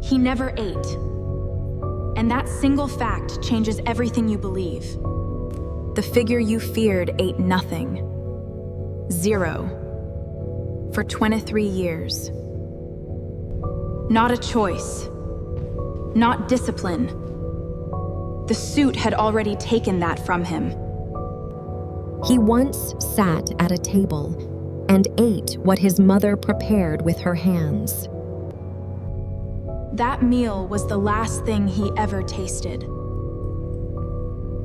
He never ate. And that single fact changes everything you believe. The figure you feared ate nothing. 0. For 23 years. Not a choice. Not discipline. The suit had already taken that from him. He once sat at a table and ate what his mother prepared with her hands. That meal was the last thing he ever tasted.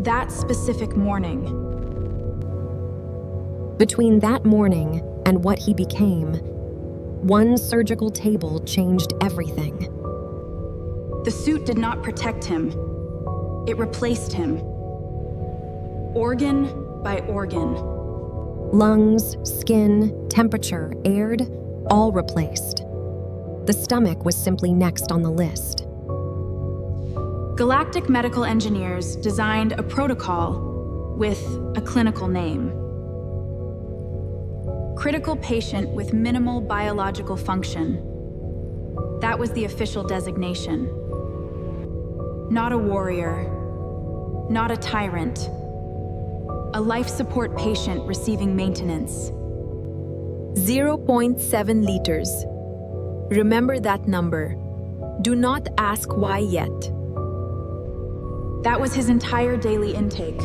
That specific morning. Between that morning and what he became, one surgical table changed everything. The suit did not protect him. It replaced him. Organ by organ. Lungs, skin, temperature, aired, all replaced. The stomach was simply next on the list. Galactic medical engineers designed a protocol with a clinical name. Critical patient with minimal biological function. That was the official designation. Not a warrior, not a tyrant. A life support patient receiving maintenance. 0.7 liters. Remember that number. Do not ask why yet. That was his entire daily intake.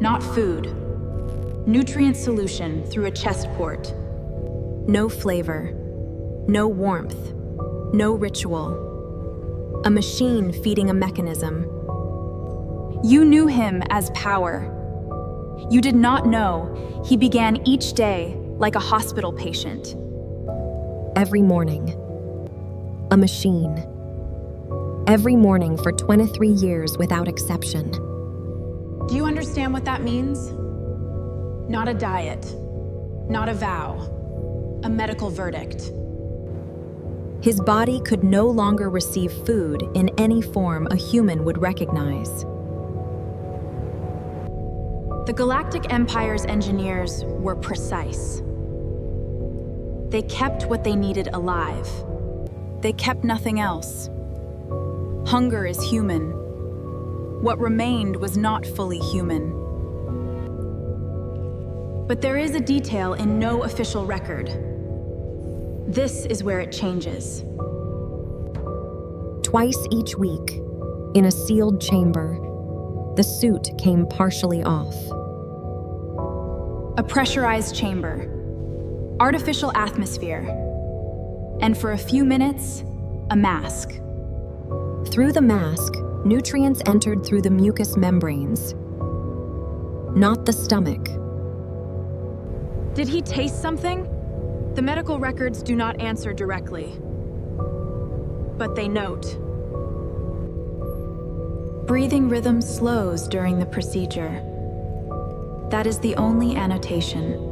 Not food. Nutrient solution through a chest port. No flavor. No warmth. No ritual. A machine feeding a mechanism. You knew him as power. You did not know he began each day like a hospital patient. Every morning, a machine. Every morning for 23 years without exception. Do you understand what that means? Not a diet, not a vow, a medical verdict. His body could no longer receive food in any form a human would recognize. The Galactic Empire's engineers were precise. They kept what they needed alive. They kept nothing else. Hunger is human. What remained was not fully human. But there is a detail in no official record. This is where it changes. Twice each week, in a sealed chamber, the suit came partially off. A pressurized chamber. Artificial atmosphere. And for a few minutes, a mask. Through the mask, nutrients entered through the mucous membranes, not the stomach. Did he taste something? The medical records do not answer directly. But they note. Breathing rhythm slows during the procedure. That is the only annotation.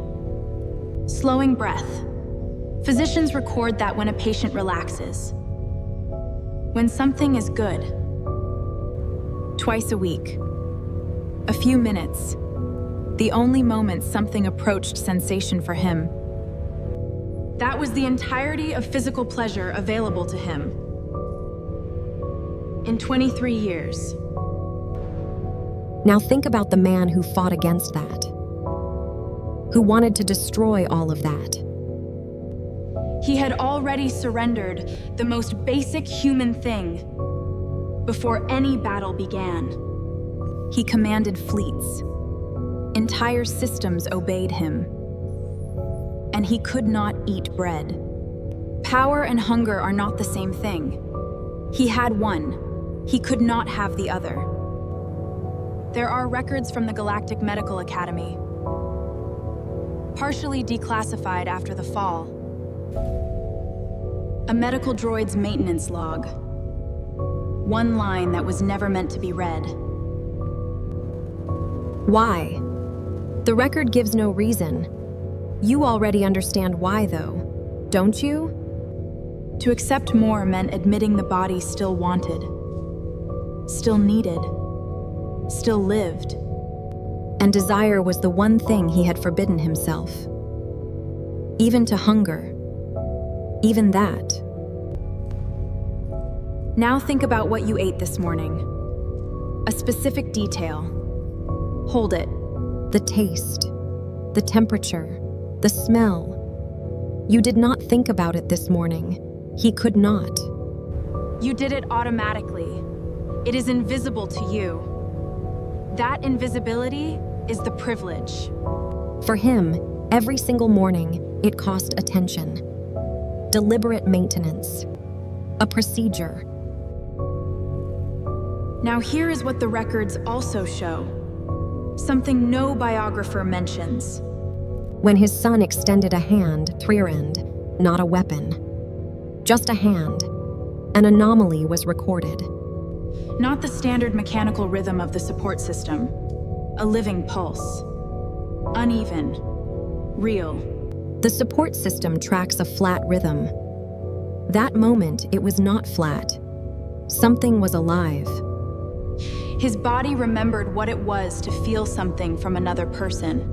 Slowing breath. Physicians record that when a patient relaxes. When something is good. Twice a week. A few minutes. The only moment something approached sensation for him. That was the entirety of physical pleasure available to him. In 23 years. Now think about the man who fought against that, who wanted to destroy all of that. He had already surrendered the most basic human thing before any battle began. He commanded fleets. Entire systems obeyed him. And he could not eat bread. Power and hunger are not the same thing. He had one. He could not have the other. There are records from the Galactic Medical Academy, partially declassified after the fall. A medical droid's maintenance log. One line that was never meant to be read. Why? The record gives no reason. You already understand why, though, don't you? To accept more meant admitting the body still wanted, still needed, still lived. And desire was the one thing he had forbidden himself. Even to hunger. Even that. Now think about what you ate this morning. A specific detail. Hold it. The taste, the temperature, the smell. You did not think about it this morning. He could not. You did it automatically. It is invisible to you. That invisibility is the privilege. For him, every single morning, it cost attention. Deliberate maintenance. A procedure. Now here is what the records also show. Something no biographer mentions. When his son extended a hand, end, not a weapon. Just a hand. An anomaly was recorded. Not the standard mechanical rhythm of the support system. A living pulse. Uneven. Real. The support system tracks a flat rhythm. That moment, it was not flat. Something was alive. His body remembered what it was to feel something from another person.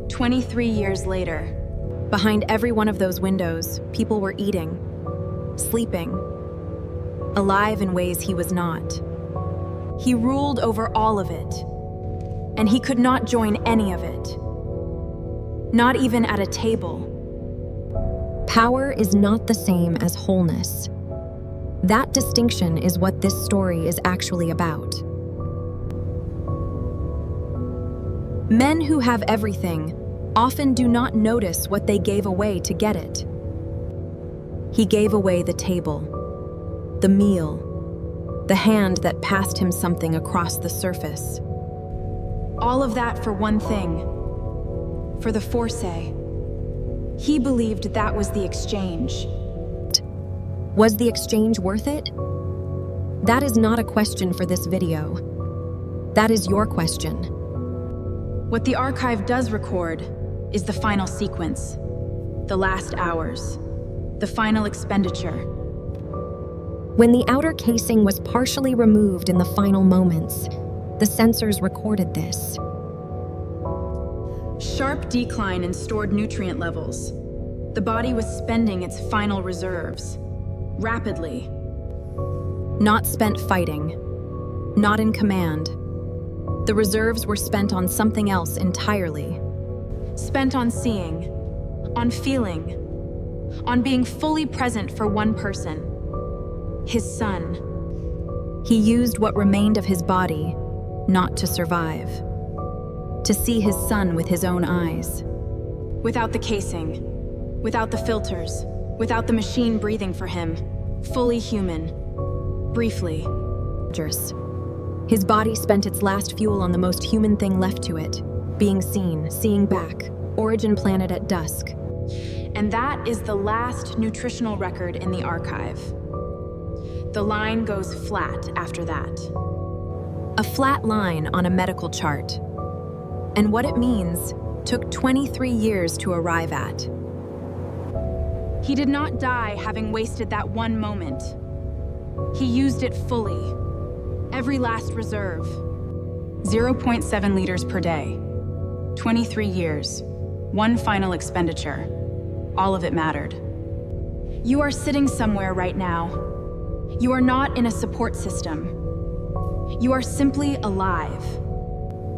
23 years later, Behind every one of those windows, people were eating, sleeping, alive in ways he was not. He ruled over all of it, and he could not join any of it. Not even at a table. Power is not the same as wholeness. That distinction is what this story is actually about. Men who have everything often do not notice what they gave away to get it. He gave away the table, the meal, the hand that passed him something across the surface. all of that for one thing, for the force. He believed that was the exchange. Was the exchange worth it? That is not a question for this video. That is your question. What the archive does record is the final sequence, the last hours, the final expenditure. When the outer casing was partially removed in the final moments, the sensors recorded this. Sharp decline in stored nutrient levels. The body was spending its final reserves, rapidly. Not spent fighting, not in command. The reserves were spent on something else entirely. Spent on seeing, on feeling, on being fully present for one person, his son. He used what remained of his body, not to survive. To see his son with his own eyes. Without the casing, without the filters, without the machine breathing for him, fully human, briefly. His body spent its last fuel on the most human thing left to it, being seen, seeing back, origin planet at dusk. And that is the last nutritional record in the archive. The line goes flat after that. A flat line on a medical chart. And what it means took 23 years to arrive at. He did not die having wasted that one moment. He used it fully. Every last reserve. 0.7 liters per day. 23 years. One final expenditure. All of it mattered. You are sitting somewhere right now. You are not in a support system. You are simply alive.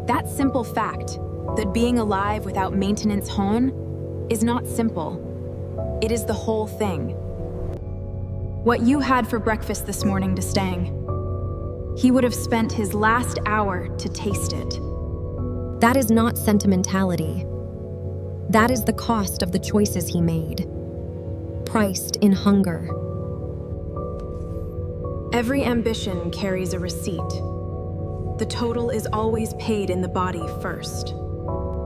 That simple fact, that being alive without maintenance hon, is not simple. It is the whole thing. What you had for breakfast this morning, Destang, he would have spent his last hour to taste it. That is not sentimentality. That is the cost of the choices he made. Priced in hunger. Every ambition carries a receipt. The total is always paid in the body first.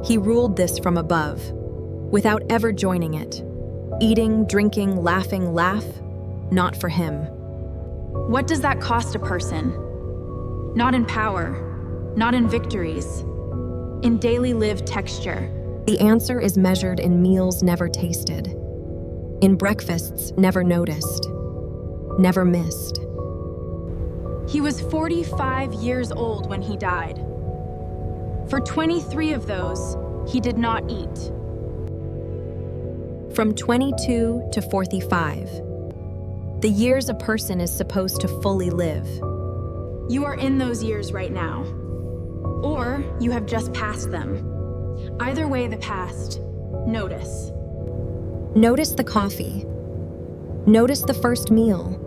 He ruled this from above, without ever joining it. Eating, drinking, laughing, laugh, not for him. What does that cost a person? Not in power, not in victories, in daily lived texture. The answer is measured in meals never tasted, in breakfasts never noticed, never missed. He was 45 years old when he died. For 23 of those, he did not eat. From 22 to 45. The years a person is supposed to fully live. You are in those years right now. Or you have just passed them. Either way, the past. Notice. Notice the coffee. Notice the first meal.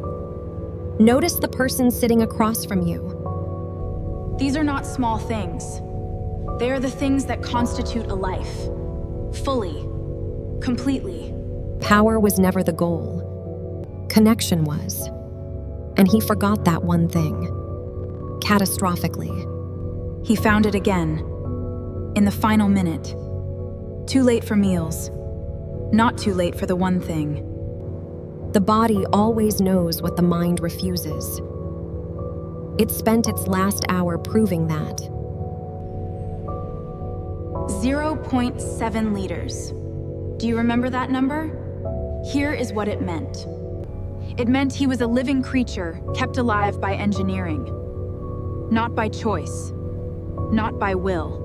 Notice the person sitting across from you. These are not small things. They are the things that constitute a life. Fully. Completely. Power was never the goal. Connection was. And he forgot that one thing. Catastrophically. He found it again. In the final minute. Too late for meals. Not too late for the one thing. The body always knows what the mind refuses. It spent its last hour proving that. 0.7 liters. Do you remember that number? Here is what it meant. It meant he was a living creature kept alive by engineering. Not by choice. Not by will.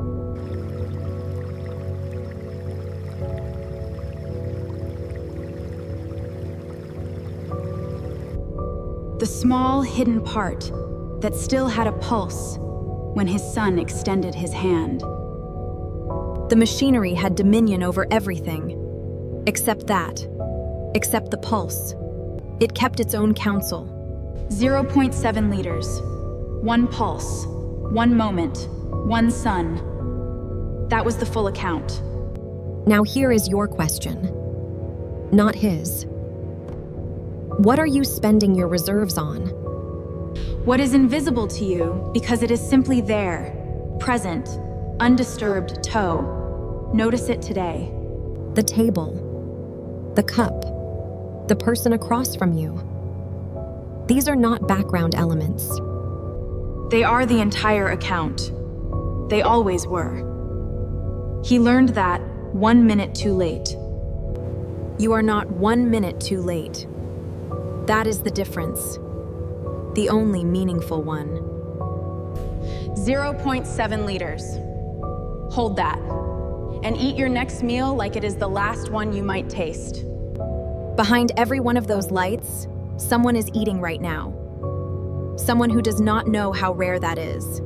The small, hidden part that still had a pulse when his son extended his hand. The machinery had dominion over everything, except that, except the pulse. It kept its own counsel. 0.7 liters. One pulse. One moment. One sun. That was the full account. Now here is your question. Not his. What are you spending your reserves on? What is invisible to you because it is simply there, present, undisturbed toe. Notice it today. The table. The cup. The person across from you. These are not background elements. They are the entire account. They always were. He learned that 1 minute too late. You are not 1 minute too late. That is the difference. The only meaningful one. 0.7 liters. Hold that. And eat your next meal like it is the last one you might taste. Behind every one of those lights, someone is eating right now. Someone who does not know how rare that is.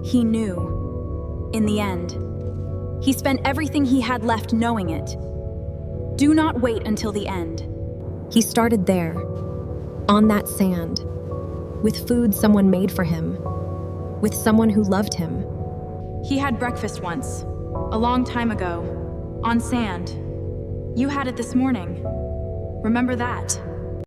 He knew. In the end. He spent everything he had left knowing it. Do not wait until the end. He started there, on that sand, with food someone made for him, with someone who loved him. He had breakfast once, a long time ago, on sand. You had it this morning. Remember that.